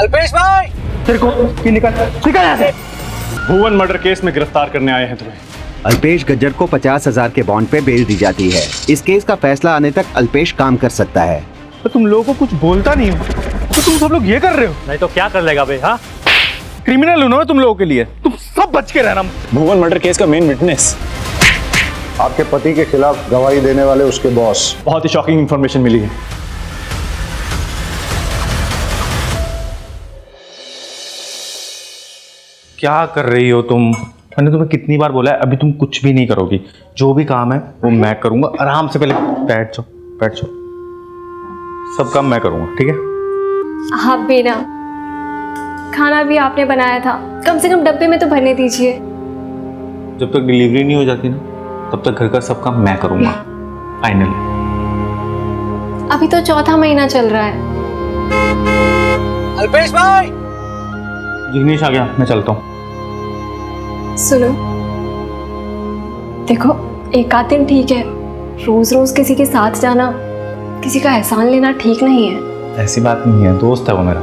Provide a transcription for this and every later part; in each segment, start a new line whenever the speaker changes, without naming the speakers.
अल्पेश भाई,
तेरे को निकल यहाँ से।
भुवन मर्डर केस में गिरफ्तार करने आए हैं तुम्हें।
अल्पेश गज्जर को 50,000 के बॉन्ड पे बेल दी जाती है। इस केस का फैसला आने तक अल्पेश काम कर सकता है।
तो तुम लोगों को कुछ बोलता नहीं हो तो तुम सब लोग ये कर रहे हो।
नहीं तो क्या कर लेगा भाई? हाँ,
क्रिमिनल हूं ना तुम लोगों के लिए, तुम सब बच के रहना।
भुवन मर्डर केस का मेन विटनेस,
आपके पति के खिलाफ गवाही देने वाले उसके बॉस।
बहुत ही शॉकिंग इंफॉर्मेशन मिली है।
क्या कर रही हो तुम? मैंने तुम्हें कितनी बार बोला है, अभी तुम कुछ भी नहीं करोगी। जो भी काम है वो मैं करूंगा। आराम से पहले बैठ जाओ, बैठ जाओ। सब काम मैं करूंगा, ठीक है?
आप भी ना, खाना भी आपने बनाया था, कम से कम डब्बे में तो भरने दीजिए।
जब तक डिलीवरी नहीं हो जाती ना, तब तक घर का सब काम मैं करूंगा। फाइनली।
अभी तो चौथा महीना चल रहा है।
अल्पेश भाई,
जिग्नेश आ गया, मैं चलता हूँ।
सुनो, देखो एक आध दिन ठीक है, रोज रोज किसी के साथ जाना, किसी का एहसान लेना ठीक नहीं है।
ऐसी बात नहीं है, दोस्त है वो मेरा।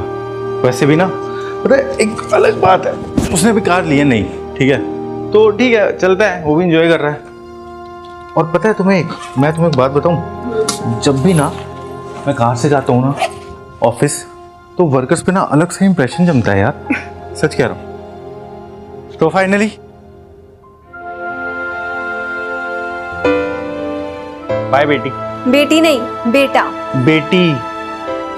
वैसे भी ना, पता है एक अलग बात है, उसने भी कार ली है नहीं, ठीक है? तो ठीक है, चलता है, वो भी इंजॉय कर रहा है। और पता है मैं तुम्हें एक बात बताऊं, जब भी ना मैं कार से जाता हूँ ना ऑफिस, तो वर्कर्स पे ना अलग से इंप्रेशन जमता है यार। सच कह रहा हूँ। तो फाइनली बाय बेटी।
बेटी नहीं, बेटा।
बेटी,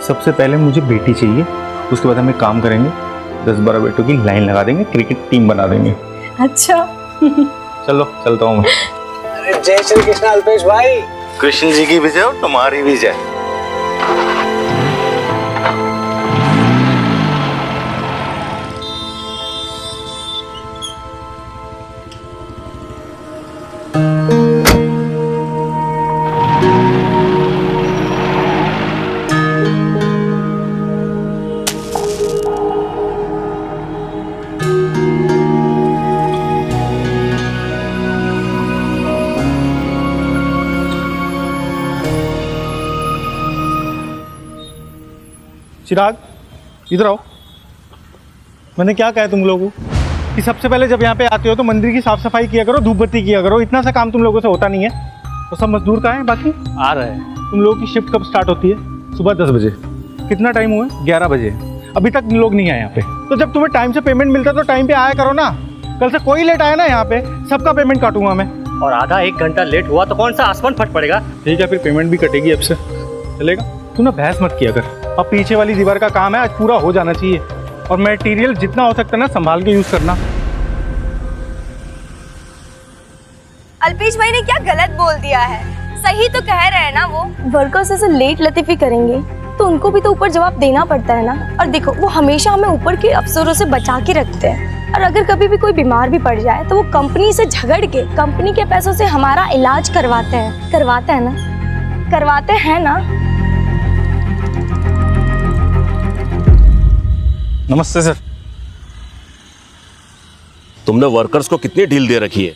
सबसे पहले मुझे बेटी चाहिए, उसके बाद हम एक काम करेंगे, 10-12 बेटों की लाइन लगा देंगे, क्रिकेट टीम बना देंगे।
अच्छा।
चलो चलता हूँ मैं।
अरे जय श्री कृष्ण अल्पेश भाई।
कृष्ण जी की भी जय और तुम्हारी भी जय। चिराग, इधर आओ। मैंने क्या कहा तुम लोगों को कि सबसे पहले जब यहाँ पे आते हो तो मंदिर की साफ सफाई किया करो, धूप बत्ती किया करो। इतना सा काम तुम लोगों से होता नहीं है। तो सब मजदूर कहाँ हैं बाकी?
आ रहे हैं।
तुम लोगों की शिफ्ट कब स्टार्ट होती है? सुबह 10 बजे। कितना टाइम हुआ है? 11 बजे। अभी तक लोग नहीं आए यहाँ पे। तो जब तुम्हें टाइम से पेमेंट मिलता है तो टाइम पे आया करो ना। कल से कोई लेट आया ना यहाँ पे, सबका पेमेंट काटूंगा मैं।
और आधा एक घंटा लेट हुआ तो कौन सा आसमान फट पड़ेगा?
ठीक है, फिर पेमेंट भी कटेगी अब से, चलेगा? तू ना बहस मत किया कर। अब पीछे वाली दीवार का काम है, आज पूरा हो जाना चाहिए। और मटेरियल जितना हो सकता है ना संभाल के यूज करना।
अल्पेश भाई ने क्या गलत बोल दिया है? सही तो कह रहे हैं ना वो। वर्कर्स ऐसे लेट लतीफी करेंगे तो उनको भी तो ऊपर जवाब देना पड़ता है ना। और देखो, वो हमेशा हमें ऊपर के अफसरों से बचा के रखते हैं। और अगर कभी भी कोई बीमार भी पड़ जाए तो वो कंपनी से झगड़ के कंपनी के पैसों से हमारा इलाज करवाते हैं। करवाते हैं ना? करवाते हैं ना?
नमस्ते सर।
तुमने वर्कर्स को कितनी ढील दे रखी है?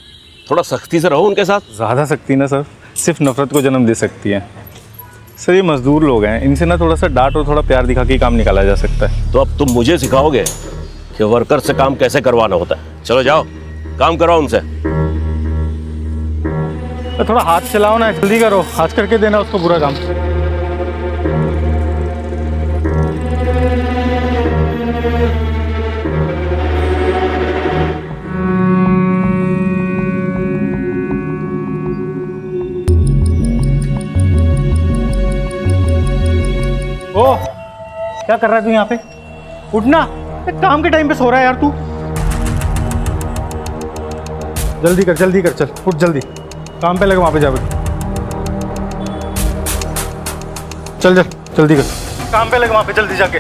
थोड़ा सख्ती से रहो उनके साथ।
ज़्यादा सख्ती ना सर, सिर्फ नफरत को जन्म दे सकती है। सर ये मजदूर लोग हैं, इनसे ना थोड़ा सा डांट और थोड़ा प्यार दिखा के काम निकाला जा सकता है।
तो अब तुम मुझे सिखाओगे कि वर्कर से काम कैसे करवाना होता है? चलो जाओ, काम कराओ उनसे।
तो थोड़ा हाथ चलाओ ना, जल्दी करो, आज करके देना उसको पूरा काम। ओ, क्या कर रहा है तू यहाँ पे? उठना, काम के टाइम पे सो रहा है यार तू। जल्दी कर, जल्दी कर, चल उठ जल्दी, काम पे लगे, वहां पे जा। चल चल जल्दी कर, काम पे लगे वहां पे, जल्दी जाके।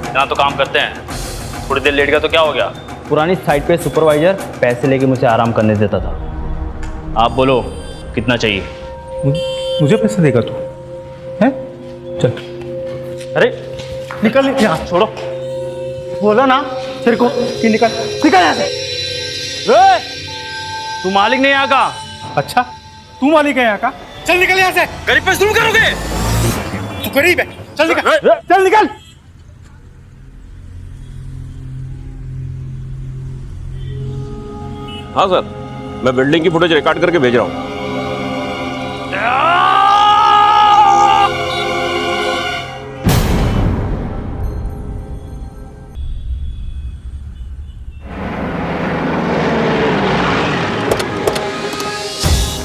यहाँ तो काम करते हैं, थोड़ी देर लेट गया तो क्या हो गया?
पुरानी साइट पे सुपरवाइजर पैसे लेके मुझे आराम करने देता था।
आप बोलो कितना चाहिए?
मुझे पैसे देगा तू? हैं? चल। अरे निकल यहाँ, छोड़ो। बोला ना तेरे को कि निकल, निकल यहाँ से।
तू मालिक नहीं यहाँ का?
अच्छा, तू मालिक है यहाँ का? चल निकल यहाँ से।
गरीब पे जुल्म करोगे?
तू गरीब है, चल निकल, चल निकल।
हाँ सर, मैं बिल्डिंग की फुटेज रिकॉर्ड करके भेज रहा हूँ।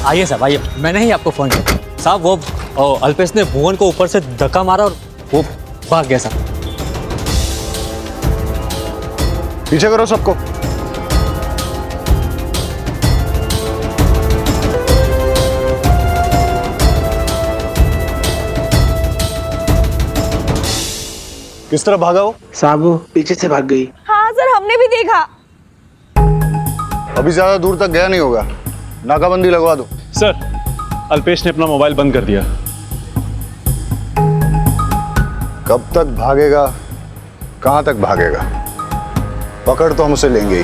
आइए साहब आइए, मैंने ही आपको फ़ोन किया साहब। वो अल्पेश ने भुवन को ऊपर से धक्का मारा और वो भाग गया साहब।
पीछे करो सबको। किस तरह भागा हो?
साहब वो पीछे से भाग गई।
हाँ सर, हमने भी देखा।
अभी ज्यादा दूर तक गया नहीं होगा, नाकाबंदी लगवा दो।
सर, अल्पेश ने अपना मोबाइल बंद कर दिया।
कब तक भागेगा, कहां तक भागेगा? पकड़ तो हम उसे लेंगे ही।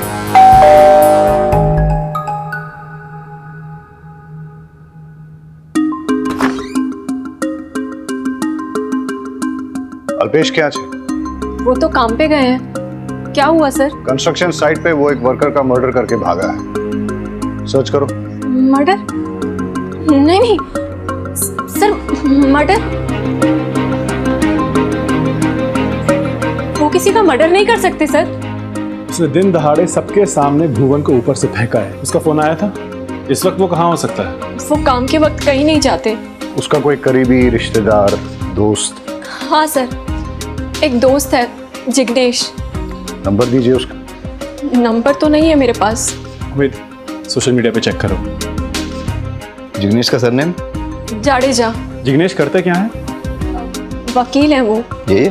अल्पेश क्या है?
वो तो काम पे गए हैं। क्या हुआ सर?
कंस्ट्रक्शन साइट पे वो एक वर्कर का मर्डर करके भागा है। सर्च करो।
मर्डर? नहीं नहीं सर, मर्डर? वो किसी का मर्डर नहीं कर सकते सर।
उसने दिन दहाड़े सबके सामने भुवन को ऊपर से फेंका है। उसका फोन आया था। इस वक्त वो कहाँ हो सकता है?
वो काम के वक्त कहीं नहीं जाते।
उसका कोई करीबी रिश्तेदार, दोस्त?
हाँ सर, एक दोस्त है जिग्नेश।
नंबर दीजिए उसका।
नंबर तो नहीं है मेरे पास।
वेट, सोशल मीडिया पे चेक करो।
जिग्नेश का सरनेम?
जाडेजा।
जिग्नेश करते क्या है?
वकील है वो।
ये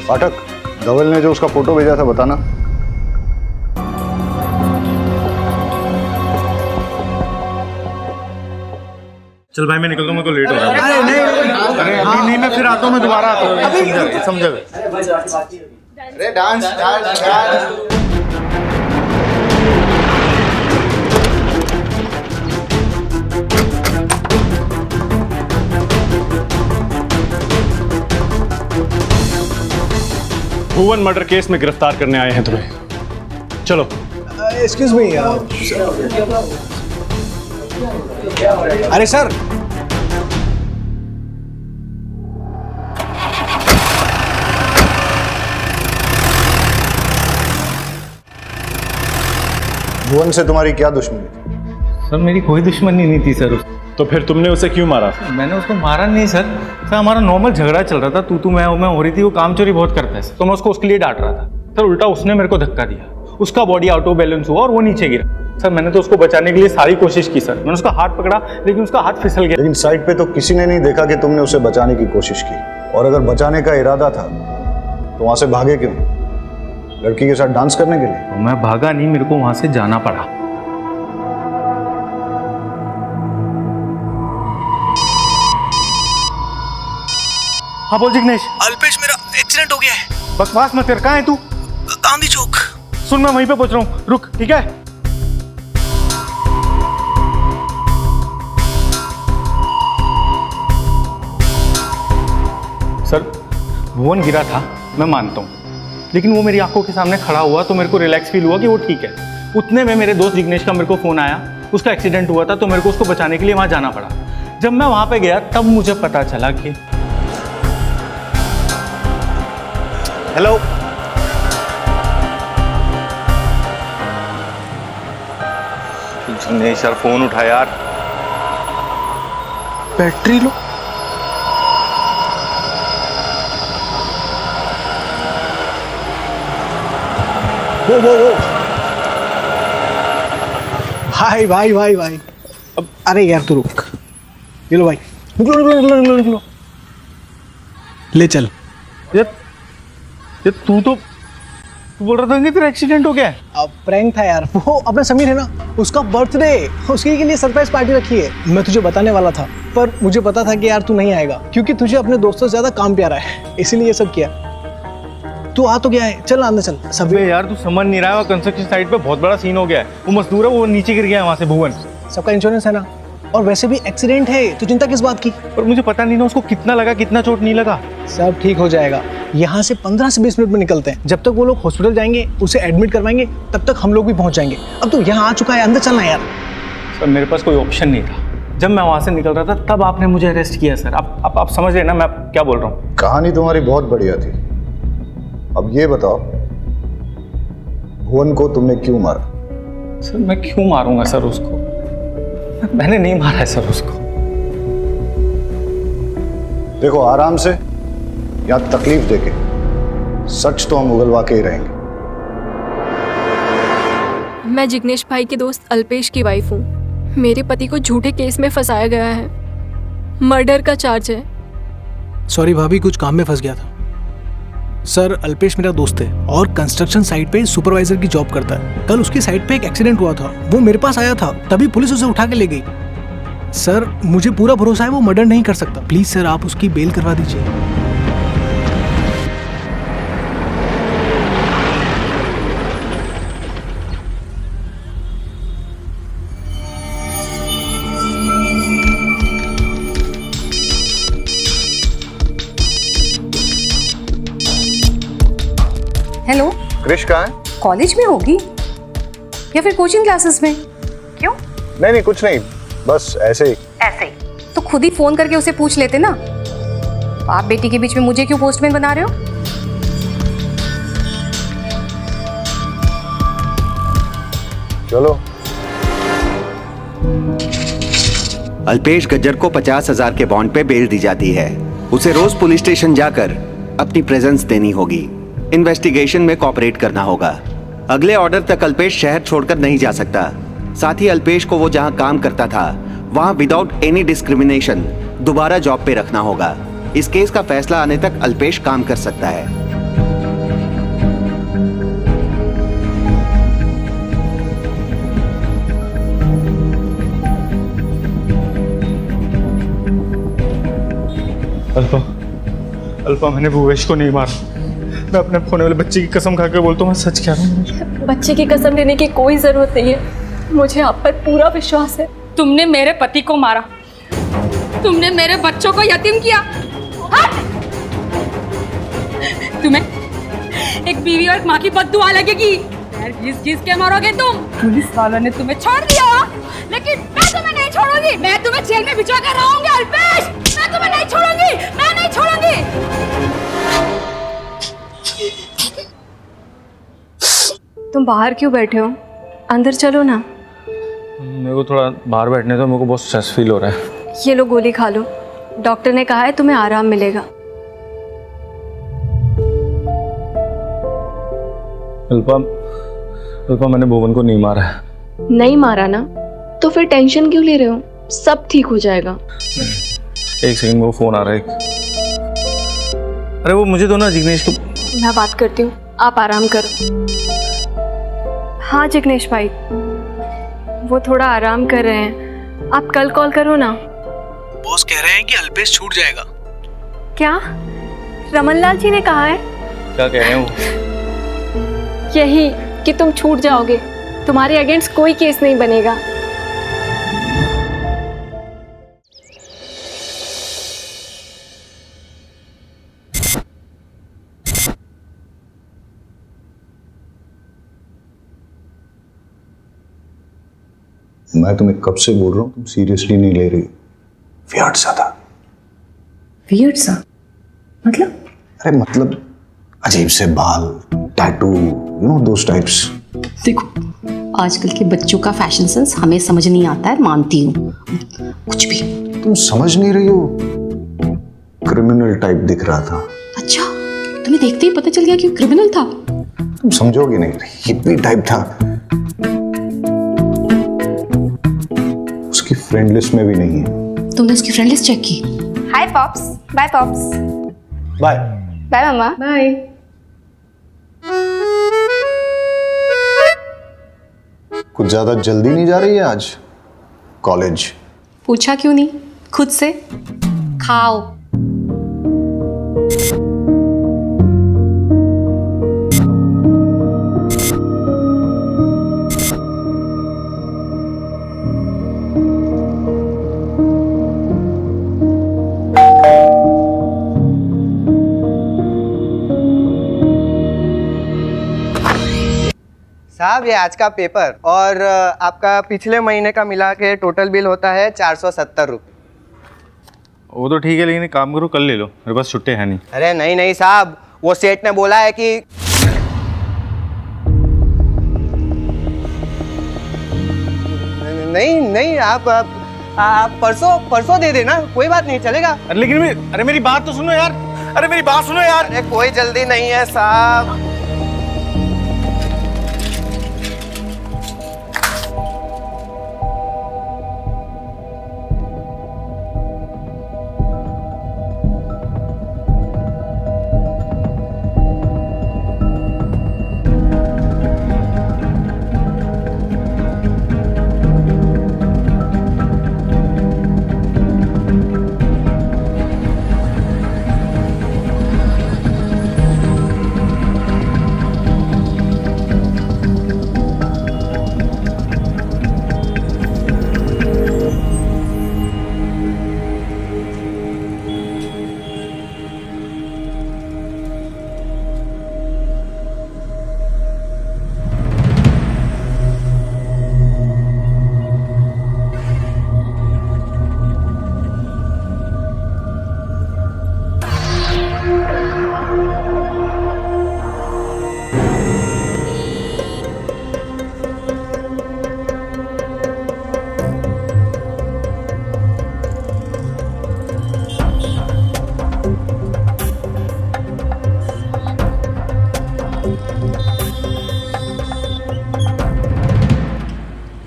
पाठक, धवल ने जो उसका फोटो भेजा था बताना।
चल भाई मैं निकलता हूँ, मैं तो लेट हो रहा हूँ। अरे अभी नहीं, मैं फिर आता हूँ, मैं दोबारा आता हूँ। समझा?
अरे डांस डांस डांस।
भुवन मर्डर केस में गिरफ्तार करने आए हैं तुम्हें। चलो।
Excuse me. अरे सर,
भुवन से तुम्हारी क्या दुश्मनी थी?
सर मेरी कोई दुश्मनी नहीं थी सर।
तो फिर तुमने उसे क्यों मारा?
मैंने उसको मारा नहीं सर। सर हमारा नॉर्मल झगड़ा चल रहा था, तू मैं हो रही थी। वो काम चोरी बहुत करता है तो मैं उसको उसके लिए डांट रहा था सर। उल्टा उसने मेरे को धक्का दिया, उसका बॉडी आउट ऑफ बैलेंस हुआ और वो नीचे गिरा। सर मैंने तो उसको बचाने के लिए सारी कोशिश की सर। मैंने उसका हाथ पकड़ा लेकिन उसका हाथ फिसल गया।
लेकिन साइट पे तो किसी ने नहीं देखा कि तुमने उसे बचाने की कोशिश की। और अगर बचाने का इरादा था तो वहां से भागे क्यों? लड़की के साथ डांस करने के लिए?
तो मैं भागा नहीं, मेरे को वहां से जाना पड़ा। हाँ बोल जिग्नेश।
अल्पेश, मेरा एक्सीडेंट हो गया है।
बकवास मत कर, कहाँ है तू?
गांधी चौक।
सुन मैं वहीं पे पहुंच रहा हूँ, रुक ठीक है? सर भुवन गिरा था, मैं मानता हूँ, लेकिन वो मेरी आंखों के सामने खड़ा हुआ तो मेरे को रिलैक्स फील हुआ कि वो ठीक है। उतने में मेरे दोस्त जिग्नेश का मेरे को फ़ोन आया, उसका एक्सीडेंट हुआ था तो मेरे को उसको बचाने के लिए वहाँ जाना पड़ा। जब मैं वहाँ पे गया तब मुझे पता चला कि हेलो जिग्नेश यार फ़ोन उठा यार।
Battery low. वो भाई। अब अरे यार तू रुक। ये लो भाई, निकलो। ले चल।
ये तू बोल रहा था कि तेरा एक्सीडेंट हो गया है?
अब प्रैंक था यार। वो अपना समीर है ना, उसका बर्थडे, उसके के लिए सरप्राइज पार्टी रखी है। मैं तुझे बताने वाला था पर मुझे पता था कि यार तू नहीं आएगा क्योंकि तुझे अपने दोस्तों से ज्यादा काम प्यारा है, इसीलिए ये सब किया। तू आ तो गया है, चल अंदर चल। सब
यार तू समझ नहीं रहा है, कंस्ट्रक्शन साइट पे बहुत बड़ा सीन हो गया है। वो मजदूर है, वो नीचे गिर गया है वहाँ से। भुवन
सबका इंश्योरेंस है ना? और वैसे भी एक्सीडेंट है तो चिंता किस बात की।
और मुझे पता नहीं ना उसको कितना लगा कितना चोट नहीं लगा।
सब ठीक हो जाएगा। यहाँ से 15 से 20 मिनट में निकलते हैं। जब तक वो लोग हॉस्पिटल जाएंगे उसे एडमिट करवाएंगे तब तक हम लोग भी पहुँच जाएंगे। अब तो यहाँ आ चुका है, अंदर चलना यार।
सर मेरे पास कोई ऑप्शन नहीं था। जब मैं वहाँ से निकल रहा था तब आपने मुझे अरेस्ट किया सर। आप समझ रहे ना मैं क्या बोल रहा हूँ।
कहानी तुम्हारी बहुत बढ़िया थी। अब ये बताओ भुवन को तुमने क्यों मारा?
सर मैं क्यों मारूंगा सर उसको? मैंने नहीं मारा है सर उसको।
देखो आराम से या तकलीफ देके सच तो हम उगलवा के ही रहेंगे।
मैं जिग्नेश भाई के दोस्त अल्पेश की वाइफ हूँ। मेरे पति को झूठे केस में फंसाया गया है। मर्डर का चार्ज है।
सॉरी भाभी, कुछ काम में फंस गया था। सर अल्पेश मेरा दोस्त है और कंस्ट्रक्शन साइट पे सुपरवाइजर की जॉब करता है। कल उसकी साइट पे एक एक्सीडेंट हुआ था, वो मेरे पास आया था, तभी पुलिस उसे उठा के ले गई। सर मुझे पूरा भरोसा है वो मर्डर नहीं कर सकता। प्लीज सर आप उसकी बेल करवा दीजिए।
हेलो,
क्रिश कहाँ है?
कॉलेज में होगी या फिर कोचिंग क्लासेस में? क्यों?
नहीं कुछ नहीं, बस ऐसे ही।
ऐसे ही तो खुद ही फोन करके उसे पूछ लेते ना। बाप बेटी के बीच में मुझे क्यों पोस्टमैन बना रहे हो?
चलो।
अल्पेश गज्जर को 50,000 के बॉन्ड पे बेल दी जाती है। उसे रोज पुलिस स्टेशन जाकर अपनी प्रेजेंस देनी होगी। इन्वेस्टिगेशन में कोऑपरेट करना होगा। अगले ऑर्डर तक अल्पेश शहर छोड़कर नहीं जा सकता। साथ ही अल्पेश को वो जहां काम करता था वहां विदाउट एनी डिस्क्रिमिनेशन दोबारा जॉब पे रखना होगा। इस केस का फैसला आने तक अल्पेश काम कर सकता है।
अल्पा मैंने भूवेश को नहीं मारा। मैं अपने खोने वाले बच्चे की कसम खा के बोलता हूँ, मैं सच कह रहा हूँ।
बच्चे की कसम लेने की कोई जरूरत नहीं है। मुझे आप पर पूरा विश्वास है।
तुमने मेरे पति को मारा, तुमने मेरे बच्चों को यतीम किया। हट! तुम्हें एक बीवी और माँ की बद्दुआ लगेगी। घिस के मरोगे तुम। पुलिस वालों ने तुम्हें छोड़ दिया, लेकिन मैं तुम्हें नहीं छोड़ूंगी। मैं तुम्हें जेल में भिजवा कर रहूंगी अल्पेश। मैं तुम्हें नहीं छोड़ूंगी, मैं नहीं छोड़ूंगी।
तुम बाहर क्यों बैठे हो? अंदर चलो ना।
मेरे को थोड़ा बाहर बैठने तो मेरे को बहुत स्ट्रेस फील हो रहा है।
ये लो गोली खा लो। डॉक्टर ने कहा है तुम्हें आराम मिलेगा।
अल्पा मैंने भुवन को नहीं मारा है।
नहीं मारा ना तो फिर टेंशन क्यों ले रहे हो? सब ठीक हो जाएगा।
एक सेकंड में वो फोन आ रहा है। अरे वो मुझे दो ना जिग्नेश को।
मैं बात करती हूँ, आप आराम करो। हाँ जिग्नेश भाई, वो थोड़ा आराम कर रहे हैं। आप कल कॉल करो ना।
बॉस कह रहे हैं कि अल्पेश छूट जाएगा।
क्या? रमनलाल जी ने कहा है?
क्या कह रहे हैं वो?
यही कि तुम छूट जाओगे, तुम्हारे अगेंस्ट कोई केस नहीं बनेगा।
मैं तुम्हें कब से बोल रहा हूँ, तुम सीरियसली नहीं ले रही। वियर्ड सा था।
वियर्ड सा मतलब?
अरे मतलब अजीब से बाल, tattoo, you know those types.
देखो आजकल के बच्चों का फैशन सेंस हमें समझ नहीं आता है, मानती हूँ। कुछ भी
तुम समझ नहीं रही हो। क्रिमिनल टाइप दिख रहा था।
अच्छा, तुम्हें देखते ही पता चल गया कि क्रिमिनल था?
तुम समझोगे नहीं, हिप्पी टाइप था। उसकी फ्रेंड लिस्ट में भी नहीं है।
तुमने उसकी फ्रेंड लिस्ट चेक की?
Hi pops, bye pops,
bye
bye mamma,
bye.
कुछ ज्यादा जल्दी नहीं जा रही है आज कॉलेज?
पूछा क्यों नहीं खुद से? खाओ।
साहब ये आज का पेपर और आपका पिछले महीने का मिला के टोटल बिल होता है 470 रुपये।
वो तो ठीक है, लेकिन एक काम करो कल ले लो, मेरे पास छुट्टी है नहीं।
अरे नहीं नहीं साहब, वो सेठ ने बोला है कि नहीं नहीं आप परसों दे देना, कोई बात नहीं, चलेगा।
अरे लेकिन अरे मेरी बात तो सुनो यार, अरे मेरी बात सुनो यार।
अरे कोई जल्दी नहीं है साहब।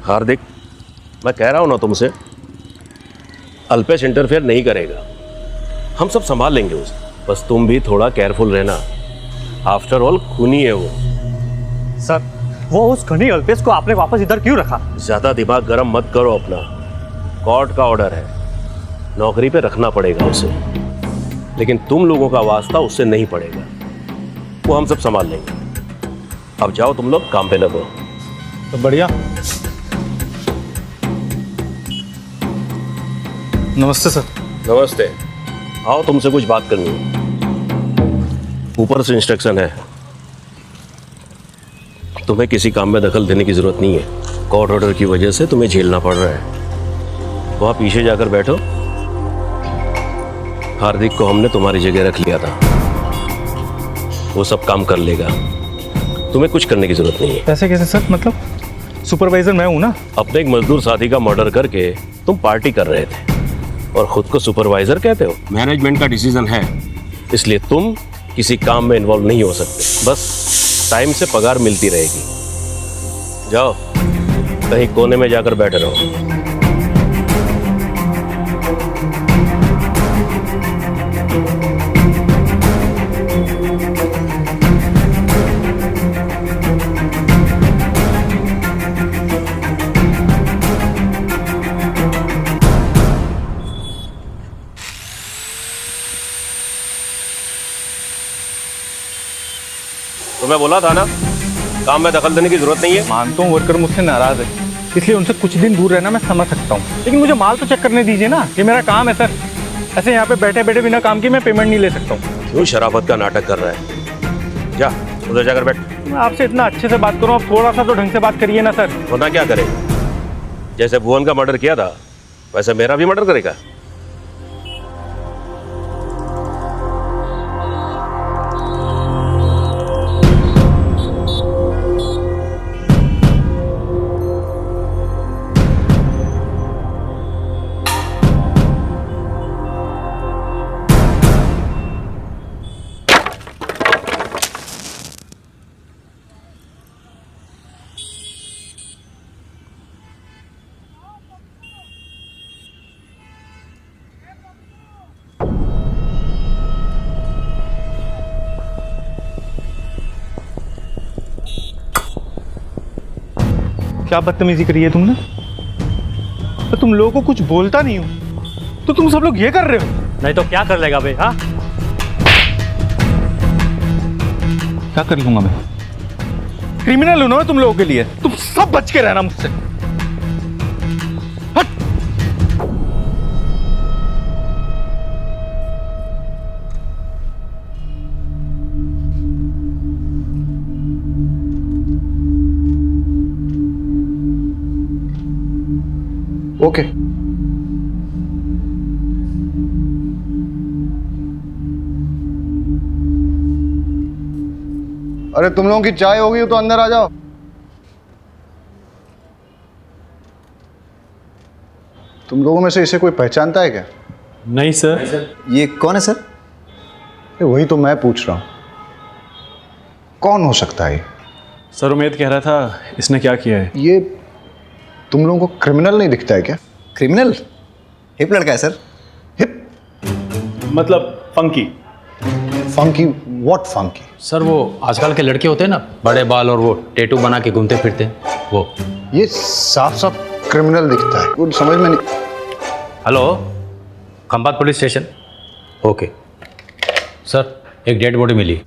हार्दिक, मैं कह रहा हूं ना तुमसे, अल्पेश इंटरफेयर नहीं करेगा, हम सब संभाल लेंगे उसे। बस तुम भी थोड़ा केयरफुल रहना, आफ्टर ऑल खूनी है वो।
सर, वो उस खनी अल्पेश को आपने वापस इधर क्यों रखा?
ज्यादा दिमाग गर्म मत करो अपना, कोर्ट का ऑर्डर है, नौकरी पे रखना पड़ेगा उसे, लेकिन तुम लोगों का वास्ता उससे नहीं पड़ेगा, वो हम सब संभाल लेंगे। अब जाओ तुम लोग काम पे लगो।
तो बढ़िया। नमस्ते सर।
नमस्ते, आओ तुमसे कुछ बात करनी है। ऊपर से इंस्ट्रक्शन है, तुम्हें किसी काम में दखल देने की जरूरत नहीं है, कोर्ट ऑर्डर की वजह से तुम्हें झेलना पड़ रहा है। वहां पीछे जाकर बैठो, हार्दिक को हमने तुम्हारी जगह रख लिया था, वो सब काम कर लेगा, तुम्हें कुछ करने की जरूरत नहीं है।
ऐसे कैसे सर, मतलब सुपरवाइजर मैं हूं ना।
अपने एक मजदूर साथी का मर्डर करके तुम पार्टी कर रहे थे और खुद को सुपरवाइजर कहते हो। मैनेजमेंट का डिसीजन है, इसलिए तुम किसी काम में इन्वॉल्व नहीं हो सकते, बस टाइम से पगार मिलती रहेगी। जाओ कहीं कोने में जाकर बैठे रहो। मैं बोला था ना, काम में दखल देने की जरूरत नहीं है।
मानता हूँ वर्कर मुझसे नाराज है, इसलिए उनसे कुछ दिन दूर रहना मैं समझ सकता हूँ, लेकिन मुझे माल तो चेक करने दीजिए ना, ये मेरा काम है सर। ऐसे यहाँ पे बैठे बैठे बिना काम के मैं पेमेंट नहीं ले सकता हूँ।
क्यों शराफत का नाटक कर रहा है? जा उधर जाकर बैठ।
मैं आपसे इतना अच्छे से बात करूँ, आप थोड़ा सा तो ढंग से बात करिए ना सर।
वरना क्या करे? जैसे भुवन का मर्डर किया था वैसे मेरा भी मर्डर करेगा?
क्या बदतमीजी करी है तुमने? तो तुम लोगों को कुछ बोलता नहीं हो तो तुम सब लोग ये कर रहे हो।
नहीं तो क्या कर लेगा बे? हाँ,
क्या कर लूंगा मैं? क्रिमिनल हूं ना तुम लोगों के लिए, तुम सब बच के रहना मुझसे।
ओके। अरे तुम लोगों की चाय होगी तो अंदर आ जाओ। तुम लोगों में से इसे कोई पहचानता है क्या?
नहीं सर।
ये कौन है सर? वही तो मैं पूछ रहा हूं, कौन हो सकता है?
सर उमेद कह रहा था इसने क्या किया है।
ये तुम लोगों को क्रिमिनल नहीं दिखता है क्या?
क्रिमिनल? हिप लड़का है सर।
हिप
मतलब funky.
Funky? What funky?
Sir वो आजकल के लड़के होते हैं ना, बड़े बाल और वो टैटू बना के घूमते फिरते हैं, वो।
ये साफ साफ क्रिमिनल दिखता है, कुछ समझ में नहीं।
Hello, Khambhat police station. Okay sir, एक डेड बॉडी मिली।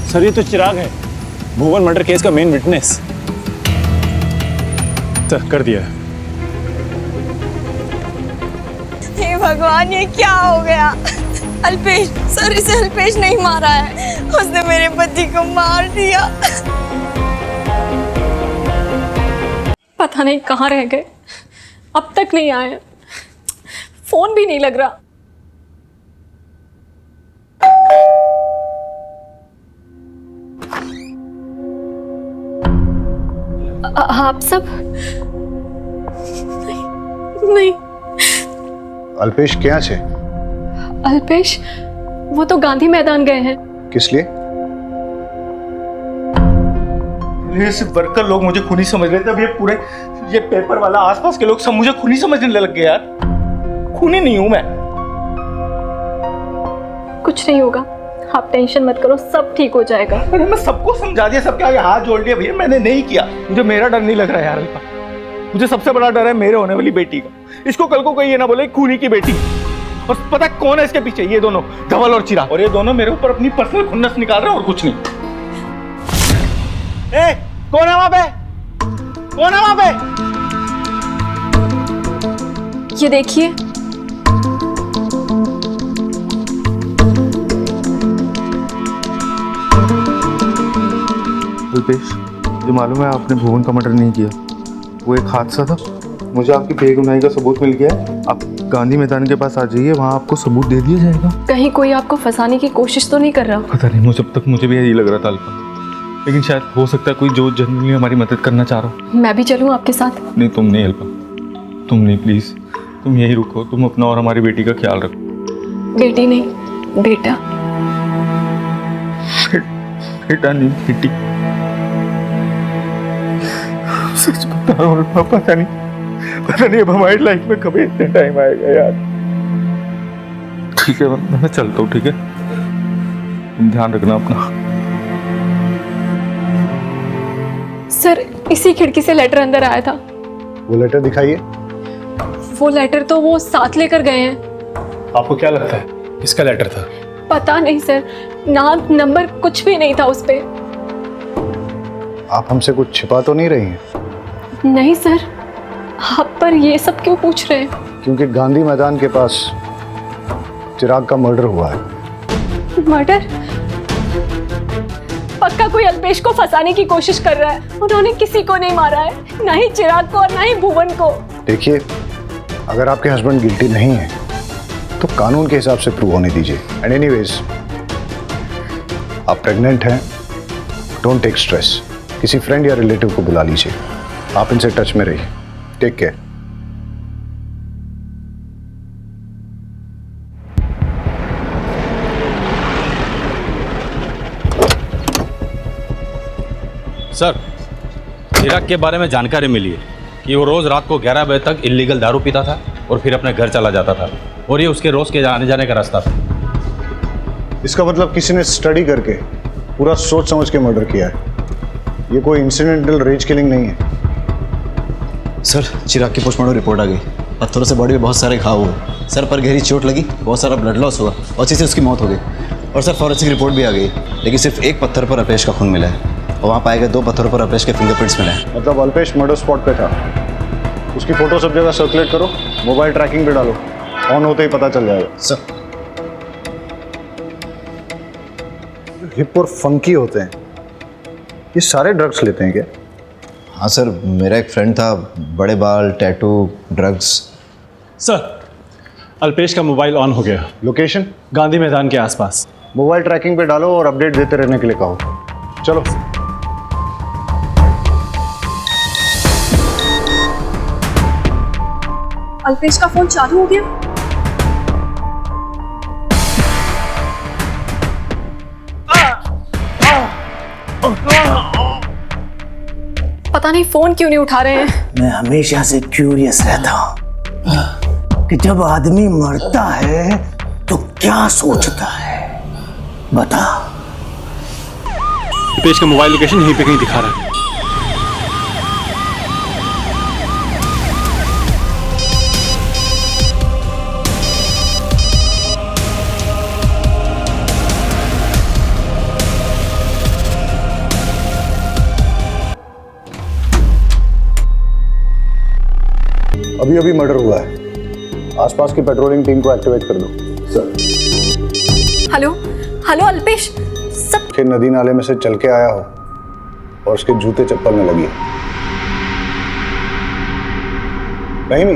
सर ये तो चिराग है, भुवन मर्डर केस का मेन विटनेस। कर दिया।
हे भगवान, ये क्या हो गया? अल्पेश सर, इसे अल्पेश नहीं मारा है, उसने मेरे पति को मार दिया।
पता नहीं कहाँ रह गए, अब तक नहीं आए, फोन भी नहीं लग रहा। आप सब? नहीं।
अल्पेश क्या छे?
अल्पेश वो तो गांधी मैदान गए हैं।
किस लिए?
ये सिर्फ वर्कर लोग मुझे खूनी समझ रहे थे, अब ये पेपर वाला आसपास के लोग सब मुझे खूनी समझने लग गए यार। खूनी नहीं हूं मैं।
कुछ नहीं होगा, आप टेंशन मत करो, सब ठीक हो जाएगा।
अरे मैं सबको समझा दिया, सबके आगे हाथ जोड़ दिया, भैया मैंने नहीं किया। मुझे मेरा डर नहीं लग रहा है यार अल्पा। मुझे सबसे बड़ा डर है मेरे होने वाली बेटी का। इसको कल को कोई ये ना बोले खूनी की बेटी। और पता है कौन है इसके पीछे? ये दोनों, धवल और चिराग। और ये दोनों मेरे ऊपर अपनी पर्सनल खुन्नस निकाल रहे हैं और कुछ नहीं। ए, कौन है वहां पे? कौन है वहां पे?
ये देखिए,
अल्पेश, मुझे मालूम है आपने भुवन का मर्डर नहीं किया, वो एक हादसा था। मुझे आपकी बेगुनाही का सबूत मिल गया है। आप गांधी मैदान के पास आ जाइए, वहाँ आपको सबूत दे दिया जाएगा।
कहीं कोई आपको फंसाने की कोशिश तो नहीं कर रहा?
पता नहीं, मुझे अब तक मुझे भी यही लग रहा था अल्पा, लेकिन शायद हो सकता है कोई जो जनरली हमारी मदद करना चाह रहा हो।
मैं भी चलूं आपके साथ?
नहीं तुम नहीं अल्पा, तुम नहीं, प्लीज तुम यही रुको। तुम अपना और हमारी बेटी का ख्याल रखो।
बेटी नहीं, बेटा।
बेटा नहीं, बेटी। सच बता रहा हूं, पता नहीं अब हमारी लाइफ में कभी इतने टाइम आएगा यार। ठीक है मैं चलता हूँ, ठीक है? तुम ध्यान रखना अपना।
सर इसी खिड़की से लेटर अंदर आया था।
वो लेटर दिखाइए।
वो लेटर तो वो साथ लेकर गए हैं।
आपको क्या लगता है किसका लेटर था?
पता नहीं सर, नाम नंबर कुछ भी नहीं था उस पे।
आप हमसे कुछ छिपा तो नहीं रही हैं?
नहीं सर, आप पर ये सब क्यों पूछ रहे हैं?
क्योंकि गांधी मैदान के पास चिराग का मर्डर हुआ है।
मर्डर? पक्का कोई अल्पेश को फंसाने की कोशिश कर रहा है। उन्होंने किसी को नहीं मारा है, ना ही चिराग को और ना ही भुवन को।
देखिए, अगर आपके हस्बैंड गिल्टी नहीं है तो कानून के हिसाब से प्रूव होने दीजिए। एंड एनीवेज, आप प्रेग्नेंट हैं, डोंट टेक स्ट्रेस। किसी फ्रेंड या रिलेटिव को बुला लीजिए। आप इनसे टच में रहिए। Take care.
सर, चिराग के बारे में जानकारी मिली है कि वो रोज़ रात को 11 बजे तक इल्लीगल दारू पीता था और फिर अपने घर चला जाता था, और ये उसके रोज़ के आने जाने का रास्ता था।
इसका मतलब किसी ने स्टडी करके पूरा सोच समझ के मर्डर किया है। ये कोई इंसिडेंटल रेज किलिंग नहीं है।
सर चिराग की पोस्टमार्टम रिपोर्ट आ गई। पत्थरों से बॉडी में बहुत सारे घाव हुए, सर पर गहरी चोट लगी, बहुत सारा ब्लड लॉस हुआ और इसी से उसकी मौत हो गई। और सर फॉरेंसिक रिपोर्ट भी आ गई, लेकिन सिर्फ एक पत्थर पर अल्पेश का खून मिला है और वहाँ पाए गए 2 पत्थरों पर अल्पेश के फिंगरप्रिंट्स मिले हैं।
मतलब अल्पेश मर्डर स्पॉट पे था। उसकी फोटो सब जगह सर्कुलेट करो, मोबाइल ट्रैकिंग पे डालो, ऑन होते ही पता चल जाएगा।
सर
हिप और फंकी होते हैं। ये सारे ड्रग्स लेते हैं क्या?
हाँ सर, मेरा एक फ्रेंड था, बड़े बाल, टैटू, ड्रग्स।
सर, अल्पेश का मोबाइल ऑन हो गया।
लोकेशन?
गांधी मैदान के आसपास।
मोबाइल ट्रैकिंग पे डालो और अपडेट देते रहने के लिए कहो। चलो।
अल्पेश का फोन चालू हो गया। पता नहीं फोन क्यों नहीं उठा रहे हैं।
मैं हमेशा से क्यूरियस रहता हूँ कि जब आदमी मरता है तो क्या सोचता है, बता।
अल्पेश का मोबाइल लोकेशन यहीं पे कहीं दिखा रहा है।
अभी अभी मर्डर हुआ है। आसपास की पेट्रोलिंग टीम को एक्टिवेट कर दो। सर।
हेलो हेलो अल्पेश, सब
के नदी नाले में से चल के आया हो और उसके जूते चप्पल में लगी है। नहीं,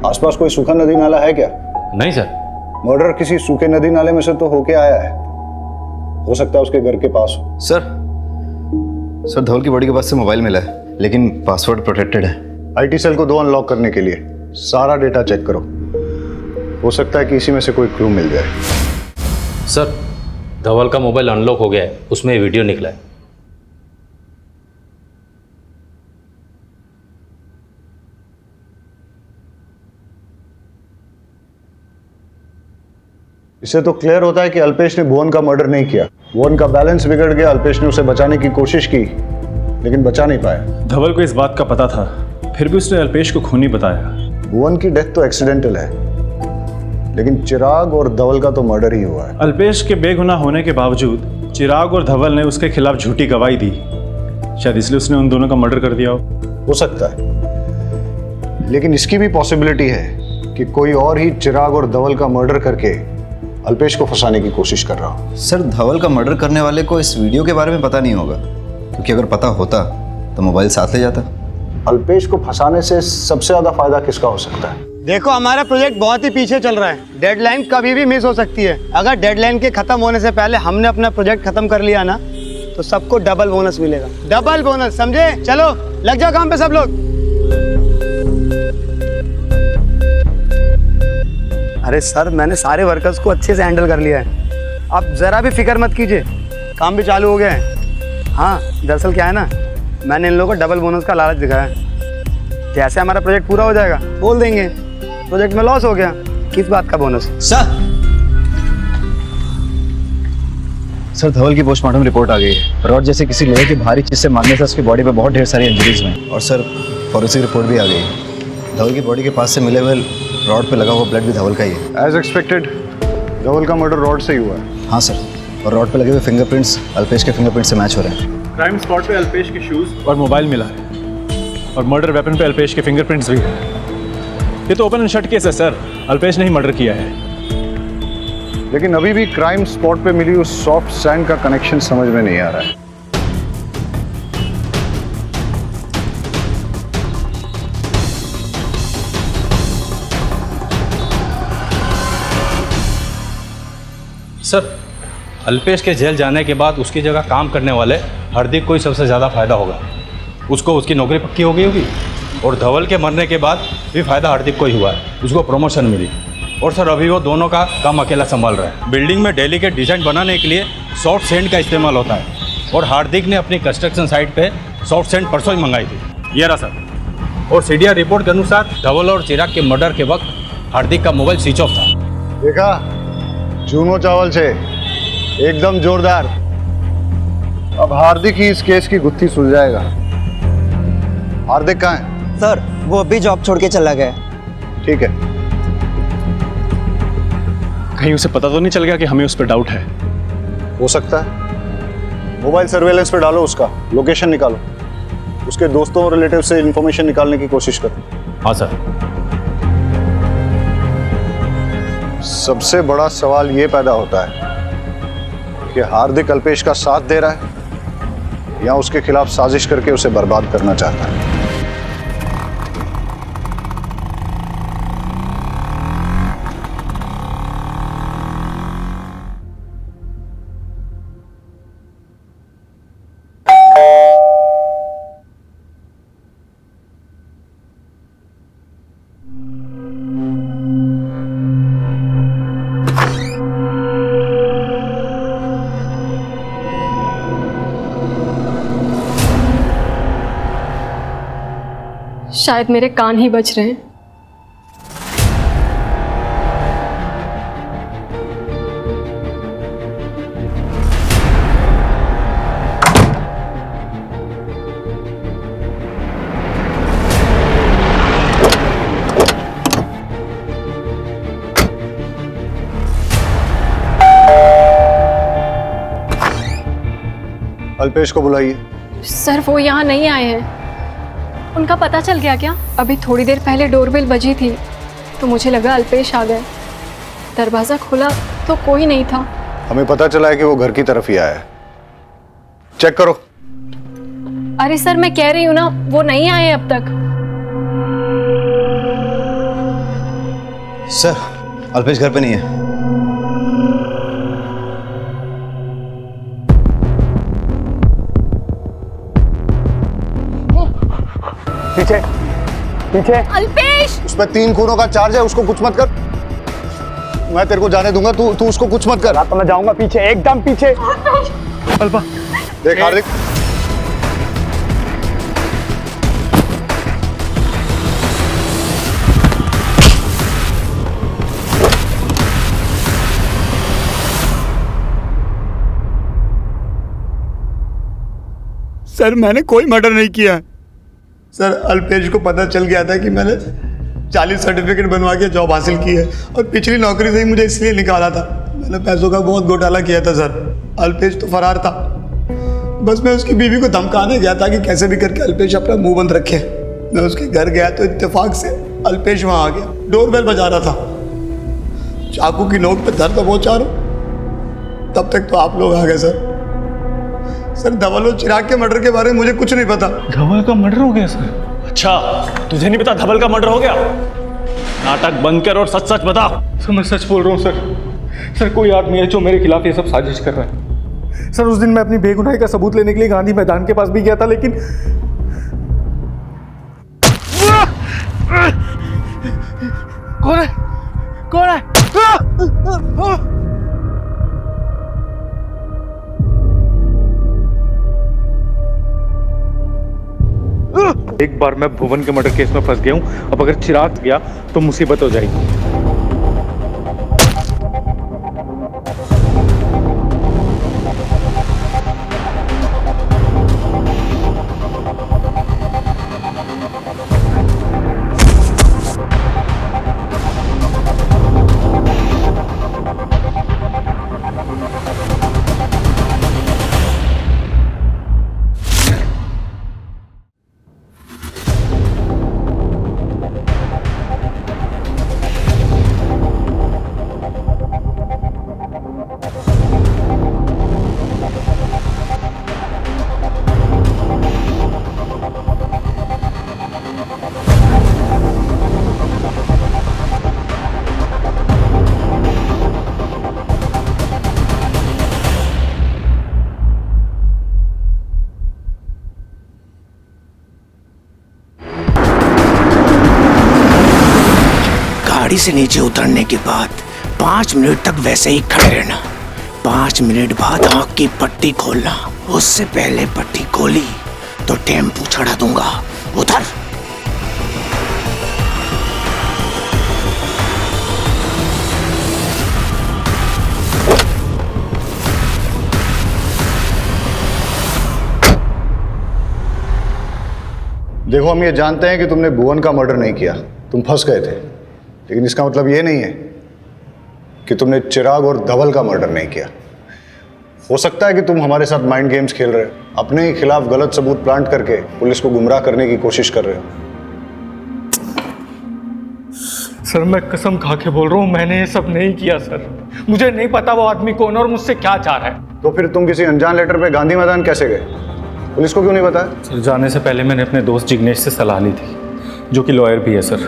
आसपास कोई सूखा नदी नाला है क्या?
नहीं सर।
मर्डर किसी सूखे नदी नाले में से तो होके आया है। हो सकता है उसके घर के पास हो।
सर धवल की बॉडी के पास से मोबाइल मिला है, लेकिन पासवर्ड प्रोटेक्टेड है।
आईटी सेल को 2 अनलॉक करने के लिए सारा डेटा चेक करो। हो सकता है कि इसी में से कोई क्लू मिल जाए।
सर, धवल का मोबाइल अनलॉक हो गया है, उसमें वीडियो निकला है।
इससे तो क्लियर होता है कि अल्पेश ने भुवन का मर्डर नहीं किया। भुवन का बैलेंस बिगड़ गया, अल्पेश ने उसे बचाने की कोशिश की लेकिन बचा नहीं पाया।
धवल को इस बात का पता था, फिर भी उसने अल्पेश को खूनी बताया।
भुवन की डेथ तो एक्सीडेंटल है, लेकिन चिराग और धवल का तो मर्डर ही हुआ है।
अल्पेश के बेगुनाह होने के बावजूद चिराग और धवल ने उसके खिलाफ झूठी गवाही दी। शायद इसलिए उसने उन दोनों का मर्डर कर दिया
हो सकता है, लेकिन इसकी भी पॉसिबिलिटी है कि कोई और ही चिराग और धवल का मर्डर करके अल्पेश को फंसाने की कोशिश कर रहा हो।
सर, धवल का मर्डर करने वाले को इस वीडियो के बारे में पता नहीं होगा, क्योंकि अगर पता होता तो मोबाइल साथ ले जाता।
अल्पेश को फंसाने से सबसे ज्यादा फायदा किसका हो सकता है?
देखो, हमारा प्रोजेक्ट बहुत ही पीछे चल रहा है। डेडलाइन कभी भी मिस हो सकती है। अगर डेडलाइन के खत्म होने से पहले हमने अपना प्रोजेक्ट खत्म कर लिया ना, तो सबको डबल बोनस मिलेगा। डबल बोनस, समझे? चलो लग जाओ काम पे सब लोग। अरे सर, मैंने सारे वर्कर्स को अच्छे से हैंडल कर लिया है। आप जरा भी फिक्र मत कीजिए, काम भी चालू हो गया है। हाँ, दरअसल क्या है ना, मैंने इन लोगों को डबल बोनस का लालच दिखाया है। जैसे हमारा प्रोजेक्ट पूरा हो जाएगा बोल देंगे प्रोजेक्ट में लॉस हो गया, किस बात का बोनस।
सर धवल की पोस्टमार्टम रिपोर्ट आ गई है। रॉड जैसे किसी लोहे की भारी चीज से मारने से उसकी बॉडी पे बहुत ढेर सारी इंजरीज हुई। और सर फॉरेंसिक रिपोर्ट भी आ गई है। धवल की बॉडी के पास से मिले हुए रॉड पे लगा हुआ ब्लड भी धवल का ही है।
एज एक्सपेक्टेड धवल का मर्डर रॉड से ही हुआ है।
हाँ सर, और रॉड पे लगे हुए फिंगरप्रिंट्स अल्पेश के फिंगरप्रिंट से मैच हो रहे हैं।
क्राइम स्पॉट पे अल्पेश के शूज और मोबाइल मिला है, और मर्डर वेपन पे अल्पेश के फिंगरप्रिंट्स भी हैं। ये तो ओपन एंड शट केस है सर, अल्पेश ने ही मर्डर किया है।
लेकिन अभी भी क्राइम स्पॉट पे मिली उस सॉफ्ट सैंड का कनेक्शन समझ में नहीं आ रहा है।
सर, अल्पेश के जेल जाने के बाद उसकी जगह काम करने वाले हार्दिक को ही सबसे ज़्यादा फायदा होगा। उसको उसकी नौकरी पक्की हो गई होगी, और धवल के मरने के बाद भी फायदा हार्दिक को ही हुआ है, उसको प्रमोशन मिली। और सर अभी वो दोनों का काम अकेला संभाल रहा है। बिल्डिंग में डेली के डिज़ाइन बनाने के लिए सॉफ्ट सैंड का इस्तेमाल होता है, और हार्दिक ने अपनी कंस्ट्रक्शन साइट पे सॉफ्ट सैंड परसों ही मंगाई थी। ये रहा सर। और सीडीआर रिपोर्ट के अनुसार धवल और चिराग के मर्डर के वक्त हार्दिक का मोबाइल स्विच ऑफ था।
देखा, जूनो चावल से एकदम जोरदार। अब हार्दिक ही इस केस की गुत्थी सुलझाएगा। हार्दिक कहाँ है?
सर वो अभी जॉब छोड़ के चला गया।
ठीक है।
कहीं उसे पता तो नहीं चल गया कि हमें उस पर डाउट है?
हो सकता है। मोबाइल सर्वेलेंस पे डालो, उसका लोकेशन निकालो, उसके दोस्तों और रिलेटिव से इंफॉर्मेशन निकालने की कोशिश करो।
हाँ सर।
सबसे बड़ा सवाल ये पैदा होता है कि हार्दिक अल्पेश का साथ दे रहा है या उसके खिलाफ साजिश करके उसे बर्बाद करना चाहता है।
शायद मेरे कान ही बज रहे हैं।
अल्पेश को बुलाइए।
सर वो यहाँ नहीं आए हैं। उनका पता चल गया क्या? अभी थोड़ी देर पहले डोरबेल बजी थी तो मुझे लगा अल्पेश आ गए। दरवाजा खोला तो कोई नहीं था।
हमें पता चला है कि वो घर की तरफ ही आया है। चेक करो।
अरे सर मैं कह रही हूँ ना, वो नहीं आए अब तक।
सर अल्पेश घर पे नहीं है।
पीछे पीछे।
अल्पेश!
उसमें 3 खूनों का चार्ज है, उसको कुछ मत कर। मैं तेरे को जाने दूंगा, तू उसको कुछ मत कर।
तो मैं जाऊंगा पीछे, एकदम पीछे।
अल्पा देख हार्दिक,
सर मैंने कोई मर्डर नहीं किया। सर अल्पेश को पता चल गया था कि मैंने 40 सर्टिफिकेट बनवा के जॉब हासिल की है और पिछली नौकरी से ही मुझे इसलिए निकाला था। मैंने पैसों का बहुत घोटाला किया था सर। अल्पेश तो फरार था, बस मैं उसकी बीवी को धमकाने गया था कि कैसे भी करके अल्पेश अपना मुंह बंद रखे। मैं उसके घर गया तो इत्तेफाक से अल्पेश वहाँ आ गया। डोरबेल बजा रहा था, चाकू की नोक पे दर्द पहुँचा रहा हूँ, तब तक तो आप लोग आ गए सर। सर धवल और चिराग के मर्डर के बारे में मुझे कुछ नहीं पता।
धवल का मर्डर हो गया सर? अच्छा, तुझे नहीं पता धवल का मर्डर हो गया? नाटक बंद कर और सच सच बता।
सर मैं सच बोल रहा हूँ सर। सर कोई आदमी है जो मेरे खिलाफ ये सब साजिश कर रहा है। सर उस दिन मैं अपनी बेगुनाही का सबूत लेने के लिए गांधी मैदान के पास भी गया था, लेकिन कौन है? कौन है? एक बार मैं भुवन के मर्डर केस में फंस गया हूं, अब अगर चिराग गया तो मुसीबत हो जाएगी।
गाड़ी से नीचे उतरने के बाद 5 मिनट तक वैसे ही खड़े रहना। 5 मिनट बाद आंख की पट्टी खोलना। उससे पहले पट्टी खोली तो टेम्पू चढ़ा दूंगा। उधर
देखो हम ये जानते हैं कि तुमने भुवन का मर्डर नहीं किया, तुम फंस गए थे, लेकिन इसका मतलब ये नहीं है कि तुमने चिराग और धवल का मर्डर नहीं किया। हो सकता है कि तुम हमारे साथ माइंड गेम्स खेल रहे हो, अपने ही खिलाफ गलत सबूत प्लांट करके पुलिस को गुमराह करने की कोशिश कर रहे हो।
सर मैं कसम खा के बोल रहा हूँ, मैंने ये सब नहीं किया सर। मुझे नहीं पता वो आदमी कौन है और मुझसे क्या चाह रहा है।
तो फिर तुम किसी अनजान लेटर पे गांधी मैदान कैसे गए? पुलिस को क्यों नहीं बताया?
सर जाने से पहले मैंने अपने दोस्त जिग्नेश से सलाह ली थी, जो कि लॉयर भी है सर।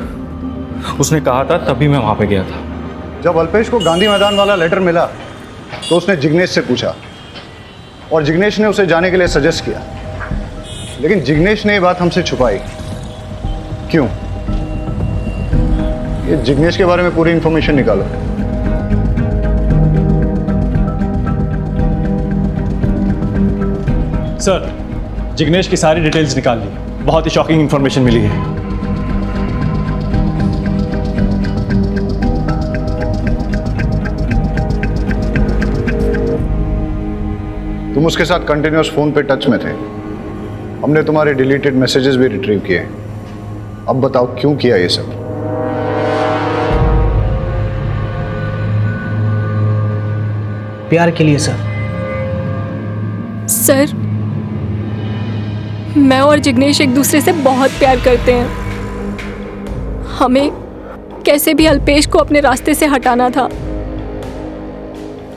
उसने कहा था तभी मैं वहाँ पे गया था।
जब अल्पेश को गांधी मैदान वाला लेटर मिला तो उसने जिग्नेश से पूछा और जिग्नेश ने उसे जाने के लिए सजेस्ट किया, लेकिन जिग्नेश ने ये बात हमसे छुपाई। क्यों? ये जिग्नेश के बारे में पूरी इंफॉर्मेशन निकालो।
सर जिग्नेश की सारी डिटेल्स निकाल ली, बहुत ही शॉकिंग इंफॉर्मेशन मिली है।
तुम उसके साथ कंटिन्यूअस फोन पे टच में थे। हमने तुम्हारे डिलीटेड मैसेजेस भी रिट्रीव किए। अब बताओ क्यों किया ये सब?
प्यार के लिए सर।
सर, मैं और जिग्नेश एक दूसरे से बहुत प्यार करते हैं। हमें कैसे भी अल्पेश को अपने रास्ते से हटाना था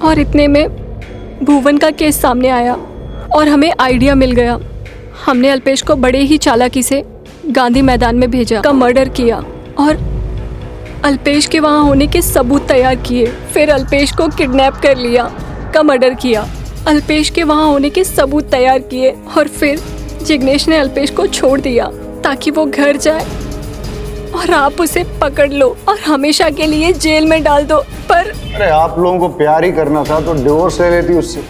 और इतने में भुवन का केस सामने आया और हमें आइडिया मिल गया। हमने अल्पेश को बड़े ही चालाकी से गांधी मैदान में भेजा, का मर्डर किया और अल्पेश के वहाँ होने के सबूत तैयार किए। फिर अल्पेश को किडनैप कर लिया, का मर्डर किया, अल्पेश के वहाँ होने के सबूत तैयार किए और फिर जिग्नेश ने अल्पेश को छोड़ दिया ताकि वो घर जाए और आप उसे पकड़ लो और हमेशा के लिए जेल में डाल दो। पर
अरे आप लोगों को प्यार ही करना था तो डिवोर्स ले लेती उससे।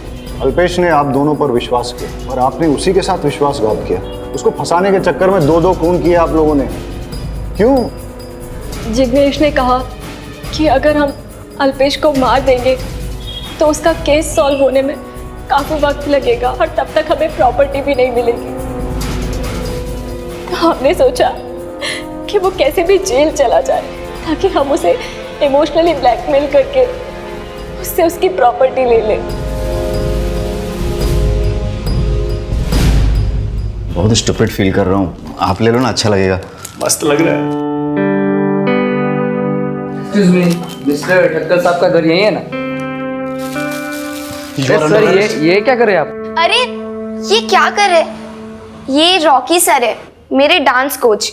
अल्पेश ने आप दोनों पर विश्वास किया और आपने उसी के साथ विश्वासघात किया। उसको फंसाने के चक्कर में दो खून किए आप लोगों ने। क्यों?
जिग्नेश ने कहा कि अगर हम अल्पेश को मार देंगे तो उसका केस सॉल्व होने में काफी वक्त लगेगा और तब तक हमें प्रॉपर्टी भी नहीं मिलेगी। तो हमने सोचा कि वो कैसे भी जेल चला जाए ताकि हम उसे इमोशनली ब्लैकमेल करके उससे उसकी प्रॉपर्टी ले लें।
बहुत स्टूपिड फील कर रहा हूँ, आप ले लो ना, अच्छा लगेगा।
मस्त लग रहा है।
मिस्टर ठक्कर साहब का घर यही है ना? सर ये क्या कर रहे हैं आप?
अरे ये क्या कर रहे? ये रॉकी सर है, मेरे डांस कोच।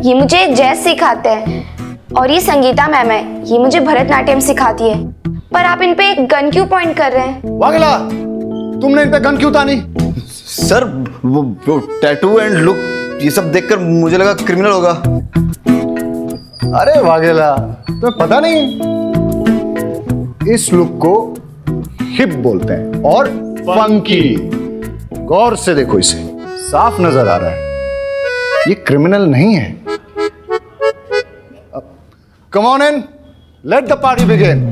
ये मुझे जैज सिखाते हैं और ये संगीता मैम है, ये मुझे भरतनाट्यम सिखाती है। पर आप इन पे गन क्यों पॉइंट कर रहे हैं?
वागेला, तुमने इन पे गन क्यों तानी?
सर वो टैटू एंड लुक ये सब देखकर मुझे लगा क्रिमिनल होगा।
अरे वागेला, तुम्हें पता नहीं, इस लुक को हिप बोलते हैं और फंकी। गौर से देखो इसे, साफ नजर आ रहा है ये क्रिमिनल नहीं है। Come on in, let the party begin.